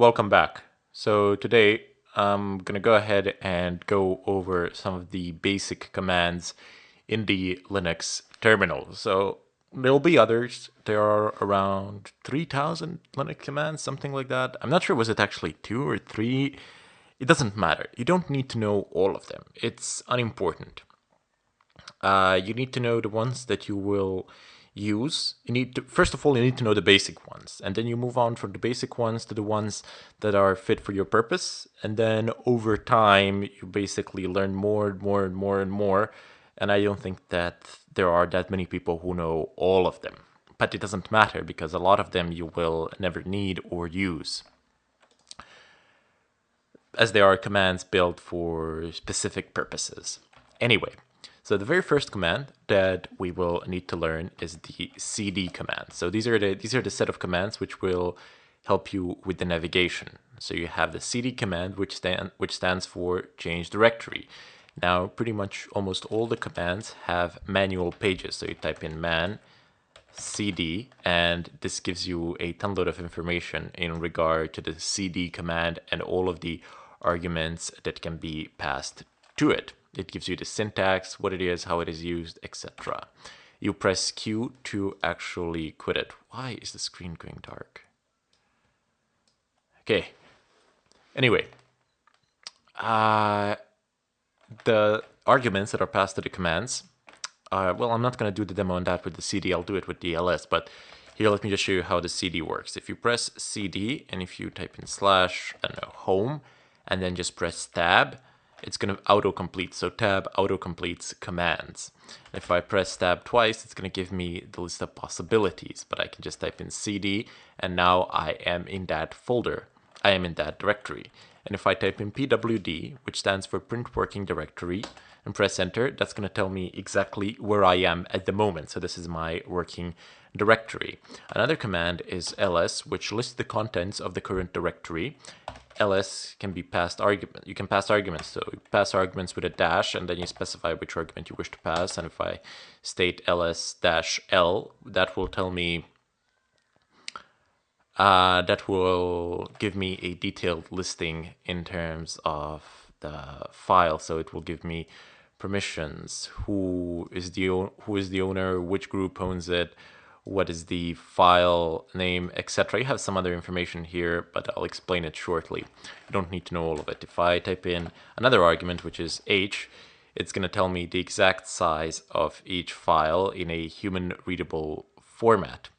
Welcome back. So today I'm going to go ahead and go over some of the basic commands in the Linux terminal. So there'll be others. There are around 3,000 Linux commands, something like that. I'm not sure, was it actually 2 or 3? It doesn't matter. You don't need to know all of them. It's unimportant. You need to know the ones that you will use. You need to, first of all, you need to know the basic ones, and then you move on from the basic ones to the ones that are fit for your purpose. And then over time, you basically learn more and more and more and more. And I don't think that there are that many people who know all of them. But it doesn't matter because a lot of them you will never need or use, as they are commands built for specific purposes. Anyway, so the very first command that we will need to learn is the cd command. So these are the set of commands which will help you with the navigation. So you have the cd command, which stands for change directory. Now, pretty much almost all the commands have manual pages. So you type in man cd, and this gives you a ton load of information in regard to the cd command and all of the arguments that can be passed to it. It gives you the syntax, what it is, how it is used, etc. You press Q to actually quit it. Why is the screen going dark? Okay. Anyway, the arguments that are passed to the commands, well, I'm not going to do the demo on that with the CD, I'll do it with the ls, but here let me just show you how the CD works. If you press CD and if you type in slash, I don't know, home, and then just press tab, it's going to autocomplete. So tab autocompletes commands. If I press tab twice, it's going to give me the list of possibilities, but I can just type in CD, and now I am in that folder. I am in that directory. And if I type in pwd, which stands for print working directory, and press enter, that's going to tell me exactly where I am at the moment. So this is my working directory. Another command is ls, which lists the contents of the current directory. ls can be passed argument. You can pass arguments. So you pass arguments with a dash, and then you specify which argument you wish to pass. And if I state ls-l, that will tell me that will give me a detailed listing in terms of the file. So it will give me permissions, who is the owner, which group owns it, what is the file name, etc. You have some other information here, but I'll explain it shortly. You don't need to know all of it. If I type in another argument, which is h, it's going to tell me the exact size of each file in a human readable format.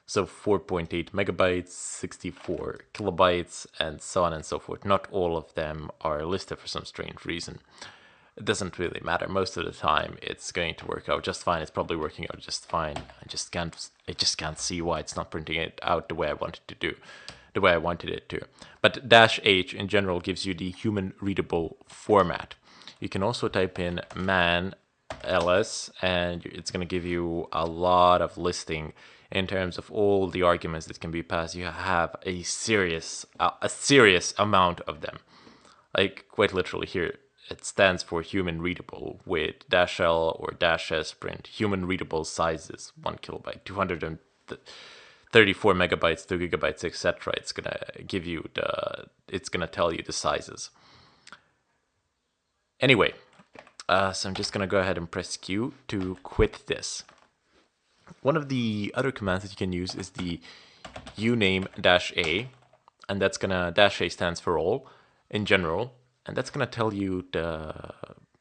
So 4.8 megabytes, 64 kilobytes, and so on and so forth. Not all of them are listed for some strange reason. It doesn't really matter. Most of the time, it's going to work out just fine. It's probably working out just fine. I just can't see why it's not printing it out the way I wanted to do, the way I wanted it to. But -h in general gives you the human readable format. You can also type in man ls, and it's going to give you a lot of listing in terms of all the arguments that can be passed. You have a serious amount of them. Like, quite literally here, it stands for human readable with -l or -s print. Human readable sizes, 1 kilobyte, 234 megabytes, 2 gigabytes, etc. It's gonna give you it's gonna tell you the sizes. Anyway, so I'm just gonna go ahead and press Q to quit this. One of the other commands that you can use is the uname-a, and that's gonna, -a stands for all in general, and that's gonna tell you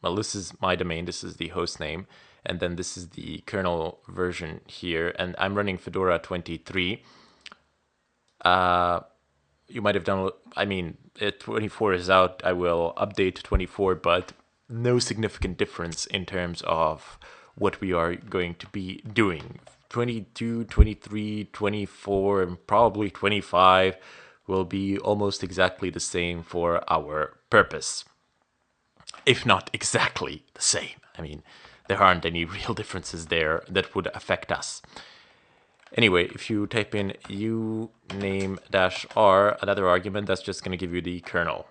well, this is my domain, this is the host name, and then this is the kernel version here, and I'm running Fedora 23. You might have done, I mean, 24 is out, I will update 24, but no significant difference in terms of what we are going to be doing. 22, 23, 24, and probably 25 will be almost exactly the same for our purpose. If not exactly the same. I mean, there aren't any real differences there that would affect us. Anyway, if you type in uname-r, another argument, that's just going to give you the kernel.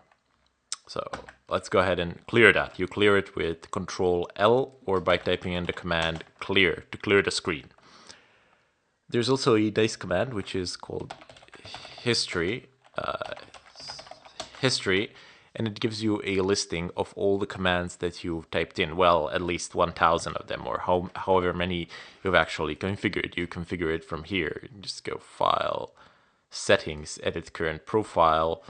So let's go ahead and clear that. You clear it with Control L or by typing in the command clear to clear the screen. There's also a dice command which is called history, history, and it gives you a listing of all the commands that you've typed in. Well, at least 1,000 of them, or however many you've actually configured. You configure it from here. You just go File, Settings, Edit Current Profile.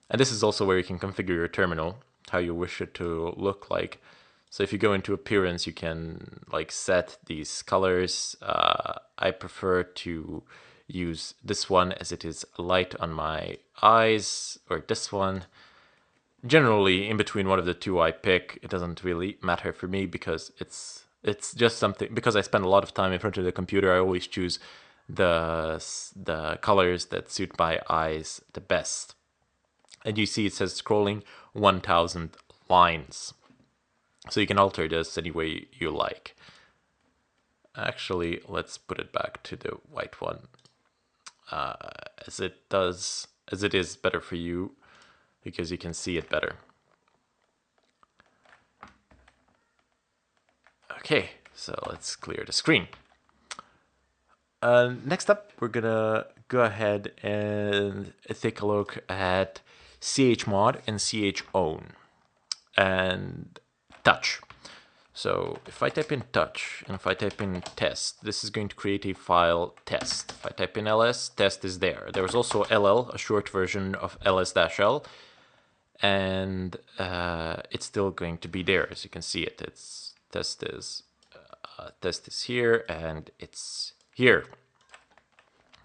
And this is also where you can configure your terminal, how you wish it to look like. So if you go into Appearance, you can like set these colors. I prefer to use this one as it is light on my eyes, or this one. Generally, in between one of the two I pick, it doesn't really matter for me because it's just something, because I spend a lot of time in front of the computer. I always choose the colors that suit my eyes the best. And you see it says scrolling 1,000 lines. So you can alter this any way you like. Actually, let's put it back to the white one, as it is better for you, because you can see it better. Okay, so let's clear the screen. Next up, we're gonna go ahead and take a look at chmod and chown and touch. So if I type in touch and if I type in test, this is going to create a file test. If I type in ls, test is there. There's also ll, a short version of ls-l, and it's still going to be there. As you can see it, it's test is here and it's here.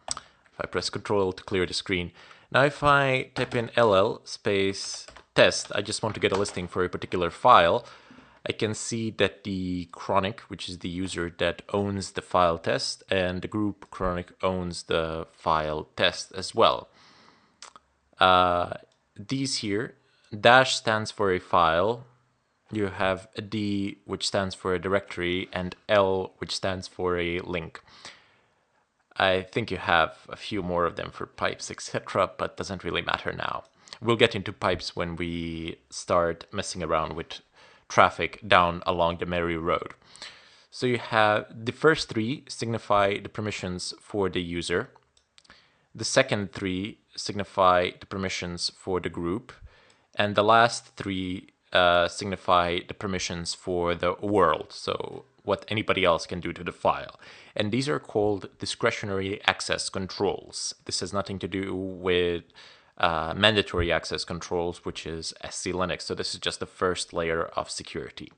If I press Control to clear the screen. Now if I type in ll space test, I just want to get a listing for a particular file. I can see that the chronic, which is the user that owns the file test, and the group chronic owns the file test as well. These here, dash stands for a file. You have a D, which stands for a directory, and L, which stands for a link. I think you have a few more of them for pipes, etc., but doesn't really matter now. We'll get into pipes when we start messing around with traffic down along the merry road. So you have the first three signify the permissions for the user. The second three signify the permissions for the group. And the last three signify the permissions for the world, so what anybody else can do to the file. And these are called discretionary access controls. This has nothing to do with mandatory access controls, which is SC Linux. So this is just the first layer of security.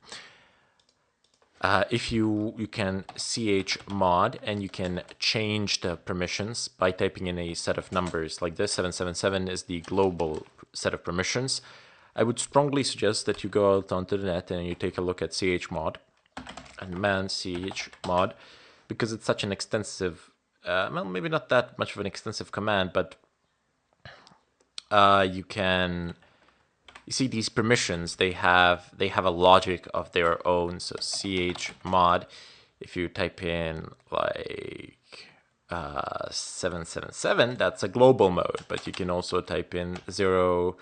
If you can chmod and you can change the permissions by typing in a set of numbers like this. 777 is the global set of permissions. I would strongly suggest that you go out onto the net and you take a look at chmod and man chmod, because it's such an extensive, well, maybe not that much of an extensive command, but you see these permissions, they have a logic of their own. So chmod, if you type in like 777, that's a global mode, but you can also type in 055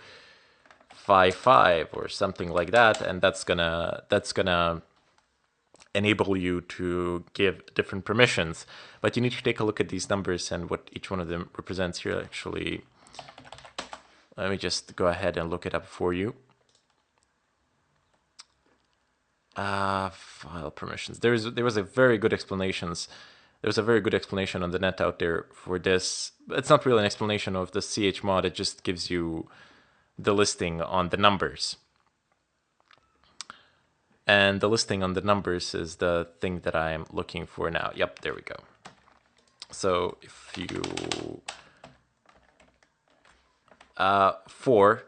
or something like that, and that's gonna enable you to give different permissions. But you need to take a look at these numbers and what each one of them represents here. Actually, let me just go ahead and look it up for you. File permissions. There was a very good explanation on the net out there for this. It's not really an explanation of the chmod. It just gives you the listing on the numbers. And the listing on the numbers is the thing that I'm looking for now. Yep, there we go. So if you 4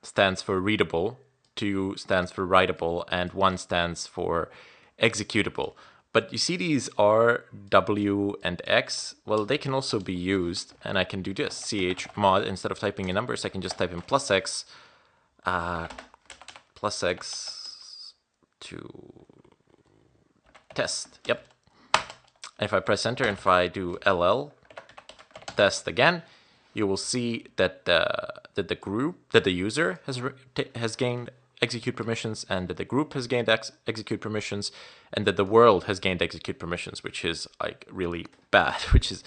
stands for readable, 2 stands for writable, and 1 stands for executable. But you see these R, W, and X? Well, they can also be used, and I can do this. chmod, instead of typing in numbers, I can just type in +X to test. Yep. And if I press enter and if I do LL test again, you will see that the user has gained execute permissions, and that the group has gained execute permissions, and that the world has gained execute permissions, which is like really bad, which is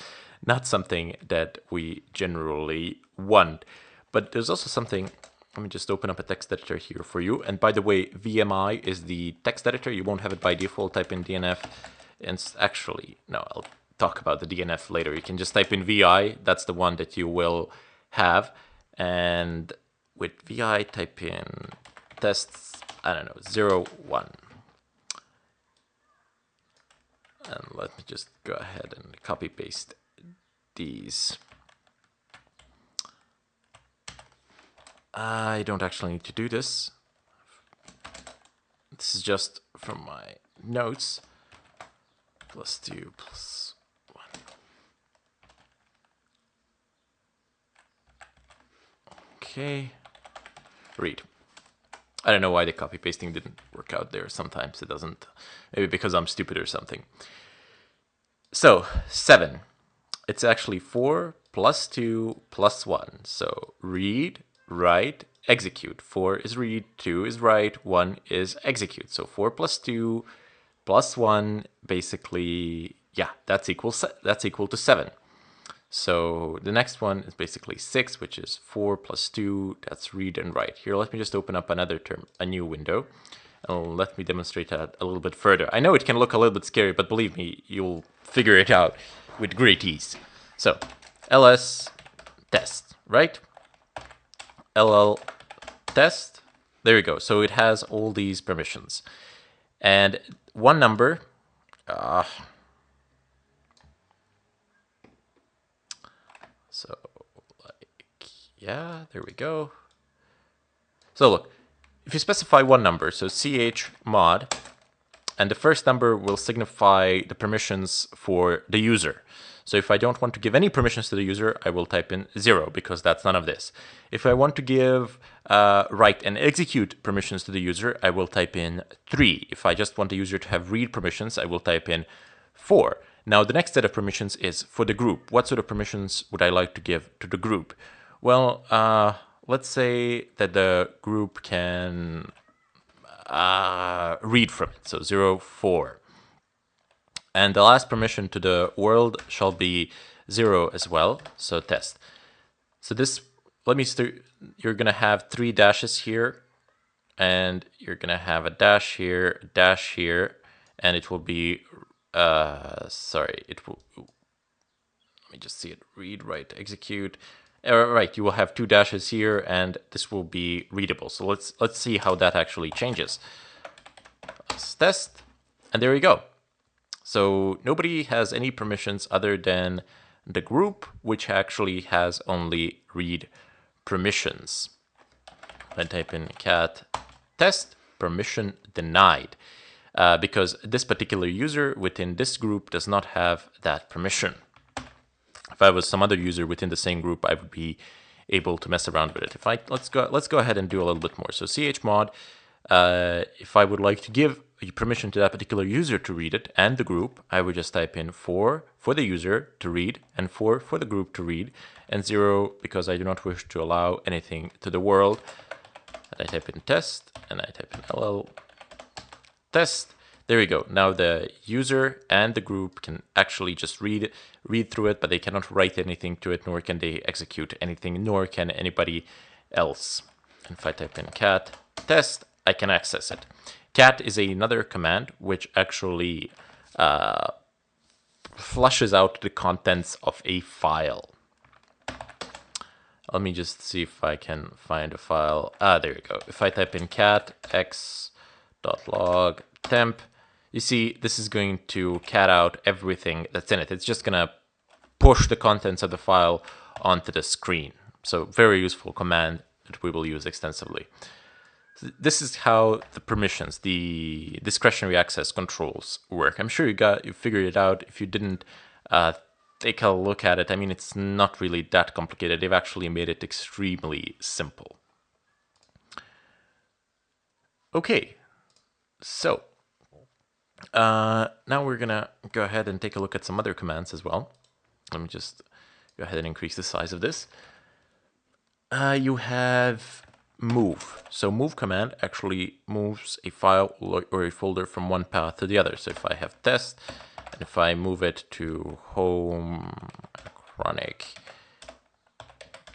not something that we generally want. But there's also something, let me just open up a text editor here for you. And by the way, VMI is the text editor. You won't have it by default. Type in DNF. And actually, no, I'll talk about the DNF later. You can just type in VI. That's the one that you will have. And with VI, type in tests, I don't know, 0, 1. And let me just go ahead and copy paste these. I don't actually need to do this. This is just from my notes. +2 + 1. Okay. Read. I don't know why the copy pasting didn't work out there. Sometimes it doesn't. Maybe because I'm stupid or something. So 7. It's actually 4 + 2 + 1. So read, write, execute. 4 is read, 2 is write, 1 is execute. So 4 + 2 + 1, basically, yeah, that's equal to 7. So the next one is basically 6, which is 4 + 2, that's read and write. Here, let me just open up another term, a new window, and let me demonstrate that a little bit further. I know it can look a little bit scary, but believe me, you'll figure it out with great ease. So ls test, right? ll test, there you go. So it has all these permissions. And one number, so like, yeah, there we go. So look, if you specify one number, so chmod, and the first number will signify the permissions for the user. So if I don't want to give any permissions to the user, I will type in 0 because that's none of this. If I want to give write and execute permissions to the user, I will type in 3. If I just want the user to have read permissions, I will type in 4. Now the next set of permissions is for the group. What sort of permissions would I like to give to the group? Well, let's say that the group can read from it, so 0, 4. And the last permission to the world shall be 0 as well, so test. So this, let me start, you're gonna have 3 dashes here, and you're gonna have a dash here, and it will be, it will, let me just see it, read, write, execute. Right, you will have 2 dashes here, and this will be readable. So let's see how that actually changes. Let's test, and there we go. So nobody has any permissions other than the group, which actually has only read permissions. I type in cat test, permission denied, because this particular user within this group does not have that permission. If I was some other user within the same group, I would be able to mess around with it. If I let's go ahead and do a little bit more. So chmod, if I would like to give permission to that particular user to read it and the group, I would just type in 4 for the user to read and 4 for the group to read, and 0 because I do not wish to allow anything to the world. And I type in test, and I type in ll test. There we go. Now the user and the group can actually just read through it, but they cannot write anything to it, nor can they execute anything, nor can anybody else. And if I type in cat test, I can access it. Cat is another command which actually flushes out the contents of a file. Let me just see if I can find a file. There we go. If I type in cat x.log temp, you see this is going to cat out everything that's in it. It's just going to push the contents of the file onto the screen. So very useful command that we will use extensively. This is how the permissions, the discretionary access controls work. I'm sure you figured it out. If you didn't, take a look at it. I mean, it's not really that complicated. They've actually made it extremely simple. Okay, so now we're gonna go ahead and take a look at some other commands as well. Let me just go ahead and increase the size of this. You have move. So move command actually moves a file or a folder from one path to the other. So if I have test And if I move it to home chronic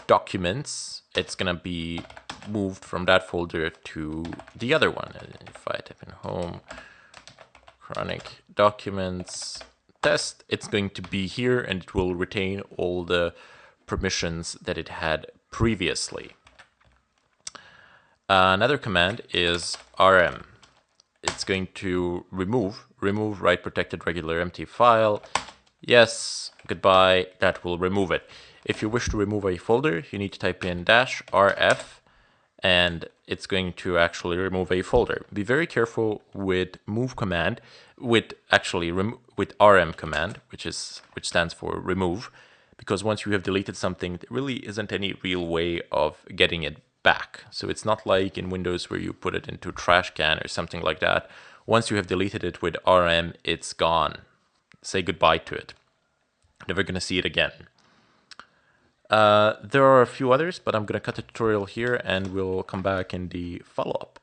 documents, it's gonna be moved from that folder to the other one. And if I type in home chronic documents test, it's going to be here and it will retain all the permissions that it had previously. Another command is rm. It's going to remove write protected regular empty file. Yes, goodbye, that will remove it. If you wish to remove a folder, you need to type in -rf, and it's going to actually remove a folder. Be very careful with move command, with rm command, which stands for remove, because once you have deleted something, there really isn't any real way of getting it back. So it's not like in Windows where you put it into trash can or something like that. Once you have deleted it with rm, it's gone. Say goodbye to it. Never gonna see it again. There are a few others, but I'm gonna cut the tutorial here and we'll come back in the follow-up.